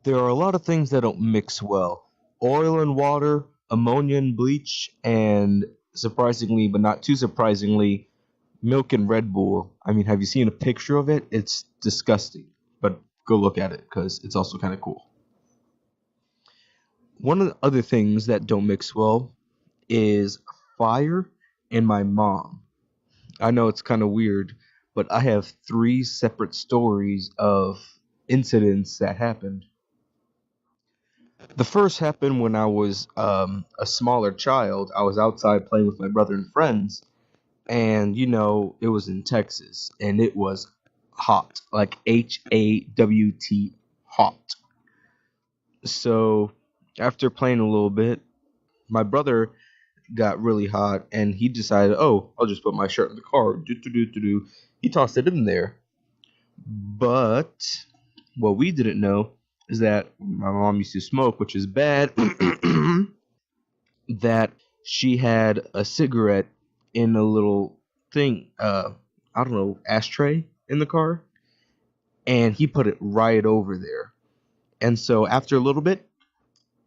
There are a lot of things that don't mix well. Oil and water, ammonia and bleach, and surprisingly, but not too surprisingly, milk and Red Bull. I mean, have you seen a picture of it? It's disgusting, but go look at it because it's also kind of cool. One of the other things that don't mix well is fire and my mom. I know it's kind of weird, but I have three separate stories of incidents that happened. The first happened when I was a smaller child. I was outside playing with my brother and friends, and it was in Texas, and it was hot, like HAWT, hot. So after playing a little bit, my brother got really hot, and he decided, oh, I'll just put my shirt in the car. Do do do do do. He tossed it in there, but what we didn't know is that my mom used to smoke, which is bad. That she had a cigarette in a little thing, I don't know, ashtray in the car, and he put it right over there. And so after a little bit,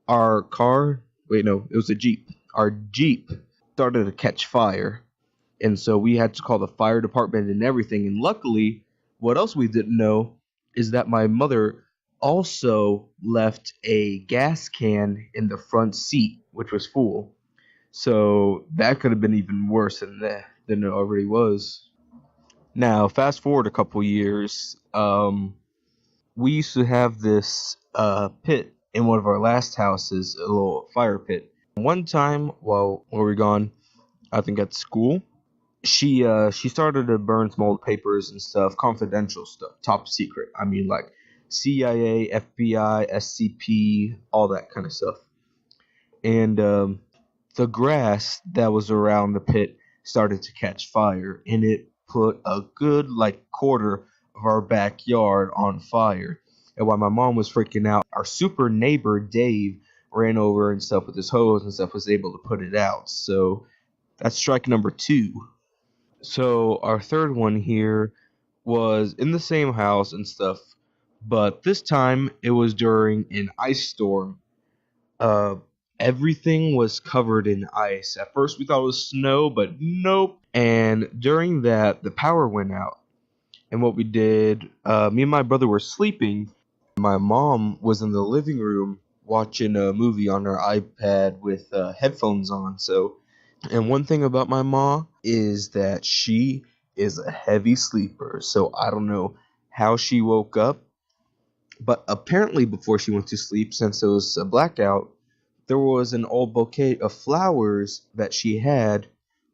our car, wait, no, it was a Jeep. Our Jeep started to catch fire. And so we had to call the fire department and everything. And luckily, what else we didn't know is that my mother also left a gas can in the front seat, which was full. So that could have been even worse than it already was. Now, fast forward a couple years, we used to have this pit in one of our last houses, a little fire pit. One time while we were gone, I think at school, she started to burn some old papers and stuff, confidential stuff, top secret. I mean, like CIA, FBI, SCP, all that kind of stuff. And the grass that was around the pit started to catch fire, and it put a good like quarter of our backyard on fire. And while my mom was freaking out, our super neighbor Dave ran over and stuff with his hose and stuff, was able to put it out. So that's strike number two. So our third one here was in the same house and stuff, but this time it was during an ice storm. Uh, Everything was covered in ice. At first we thought it was snow, but nope. And during that, the power went out. And what we did, me and my brother were sleeping. My mom was in the living room watching a movie on her iPad with headphones on. And one thing about my mom is that she is a heavy sleeper. So I don't know how she woke up, but apparently before she went to sleep, since it was a blackout, there was an old bouquet of flowers that she had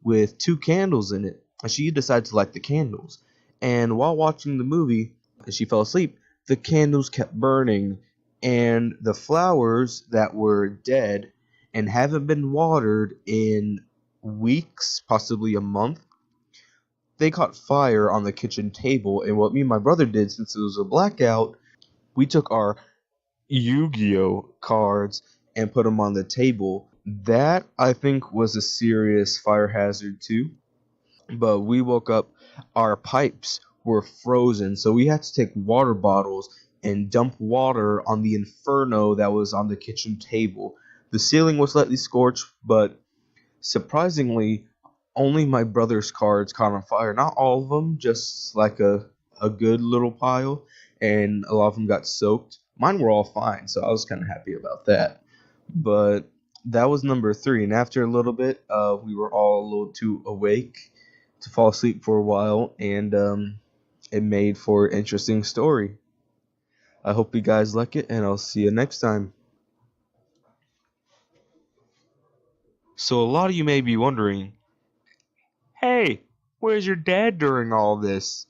with two candles in it. And she decided to light the candles. And while watching the movie, as she fell asleep, the candles kept burning. And the flowers that were dead and haven't been watered in weeks, possibly a month, they caught fire on the kitchen table. And what me and my brother did, since it was a blackout, we took our Yu-Gi-Oh cards and put them on the table. That, I think, was a serious fire hazard too. But we woke up, our pipes were frozen, so we had to take water bottles and dump water on the inferno that was on the kitchen table. The ceiling was slightly scorched, but surprisingly, only my brother's cards caught on fire. Not all of them, just like a good little pile, and a lot of them got soaked. Mine were all fine, so I was kind of happy about that. But that was number three, and after a little bit, we were all a little too awake to fall asleep for a while, and it made for an interesting story. I hope you guys like it, and I'll see you next time. So a lot of you may be wondering, hey, where's your dad during all this?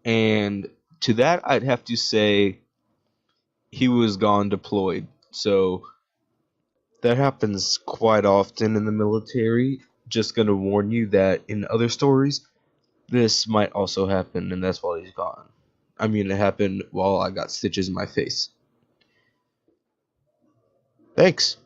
And to that, I'd have to say he was gone deployed. So that happens quite often in the military. Just gonna warn you that in other stories, this might also happen, and that's while he's gone. I mean, it happened while I got stitches in my face. Thanks.